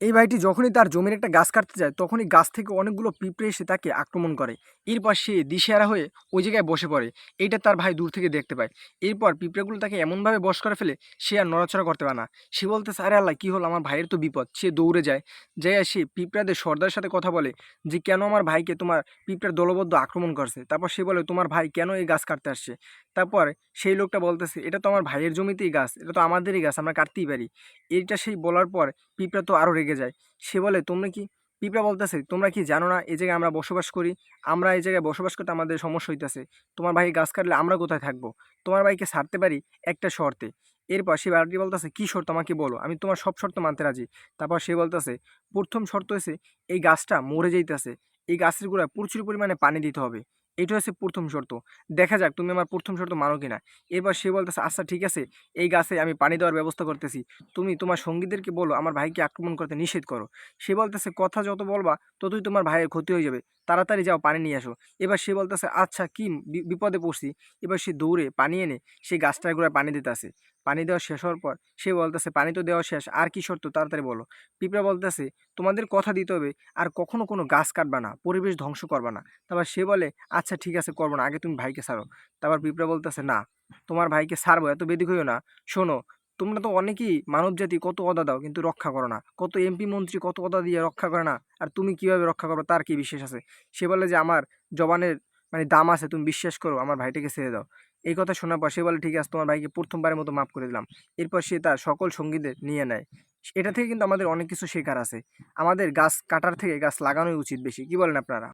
এই ভাইটি যখনই তার জমির একটা গাছ কাটতে যায় তখনই গাছ থেকে অনেকগুলো পিঁপড়ে এসে তাকে আক্রমণ করে। এরপর সে দিশেহারা হয়ে ওই জায়গায় বসে পড়ে। এইটা তার ভাই দূর থেকে দেখতে পায়। এরপর পিঁপড়েগুলো তাকে এমনভাবে বশ করে ফেলে সে আর নড়াচড়া করতে পারে না। সে বলতেছে, আরে আল্লাহ কি হলো, আমার ভাইয়ের তো বিপদ। সে দৌড়ে যায়, যাইয়া সে পিঁপড়াদের সর্দারের সাথে কথা বলে যে কেন আমার ভাইকে তোমার পিঁপড়ার দলবদ্ধ আক্রমণ করছে। তারপর সে বলে তোমার ভাই কেন এই গাছ কাটতে আসছে। তারপর সেই লোকটা বলতেছে, এটা তো আমার ভাইয়ের জমিতেই গাছ, এটা তো আমাদেরই গাছ, আমরা কাটতেই পারি। এইটা সেই বলার পর পিঁপড়া তো আরও রেগে যায়। সে বলে তোমরা কি, পিঁপড়া বলতেছে তোমরা কি জানো না এই জায়গায় আমরা বসবাস করি, আমরা এই জায়গায় বসবাস করতে আমাদের সমস্যা হইতেছে। তোমার ভাই গাছ কাটলে আমরা কোথায় থাকবো? তোমার ভাইকে ছাড়তে পারি একটা শর্তে। এরপর সে বাড়িটি বলতেছে কি শর্ত আমাকে বলো, আমি তোমার সব শর্ত মানতে রাজি। তারপর সে বলতেছে প্রথম শর্ত হয়েছে এই গাছটা মরে যাইতেছে, এই গাছের গোড়ায় প্রচুর পরিমাণে পানি দিতে হবে। এটা হচ্ছে প্রথম শর্ত। দেখা যাক তুমি আমার প্রথম শর্ত মানো কিনা। এরপর সে বলতেছে আচ্ছা ঠিক আছে, এই গাছে আমি পানি দেওয়ার ব্যবস্থা করতেছি, তুমি তোমার সঙ্গীদেরকে বলো আমার ভাইকে আক্রমণ করতে নিষেধ করো। সে বলতেছে কথা যত বলবা ততই তোমার ভাইয়ের ক্ষতি হয়ে যাবে, তাড়াতাড়ি যাও পানি নিয়ে আসো। এবার সে বলতেছে আচ্ছা কি বিপদে পড়ছি। এবার সে দৌড়ে পানি এনে সেই গাছটার গোড়ায় পানি দিতে আসে। পানি দেওয়া শেষ হওয়ার পর সে বলতেছে পানি তো দেওয়া শেষ, আর কি শর্ত তাড়াতাড়ি বলো। পিঁপড়া বলতেছে তোমাদের কথা দিতে হবে আর কখনো কোনো গাছ কাটবা না, পরিবেশ ধ্বংস করবা না। তারপর সে বলে আচ্ছা ঠিক আছে করবো না, আগে তুমি ভাইকে ছাড়ো। তারপর পিঁপড়া বলতেছে না, তোমার ভাইকে ছাড়বো, এত বেদিক হইও না। শোনো, তোমরা তো অনেকেই মানব জাতি কত অদা দাও কিন্তু রক্ষা করো না, কত এমপি মন্ত্রী কত অদা দিয়ে রক্ষা করে না, আর তুমি কিভাবে রক্ষা করবে তার কি বিশ্বাস আছে। সে বলে যে আমার জবানের দাম আছে, তুমি বিশ্বাস করো, আমার ভাইটাকে ছেড়ে দাও। এই কথা শোনার পর সে বলে ঠিক আছে তোমার ভাইকে প্রথমবারের মতো মাফ করে দিলাম। এরপর সে তার সকল সঙ্গীদের নিয়ে নেয়। এটা থেকে কিন্তু আমাদের অনেক কিছু শেখার আছে। আমাদের গাছ কাটার থেকে গাছ লাগানোই উচিত বেশি, কি বলেন আপনারা?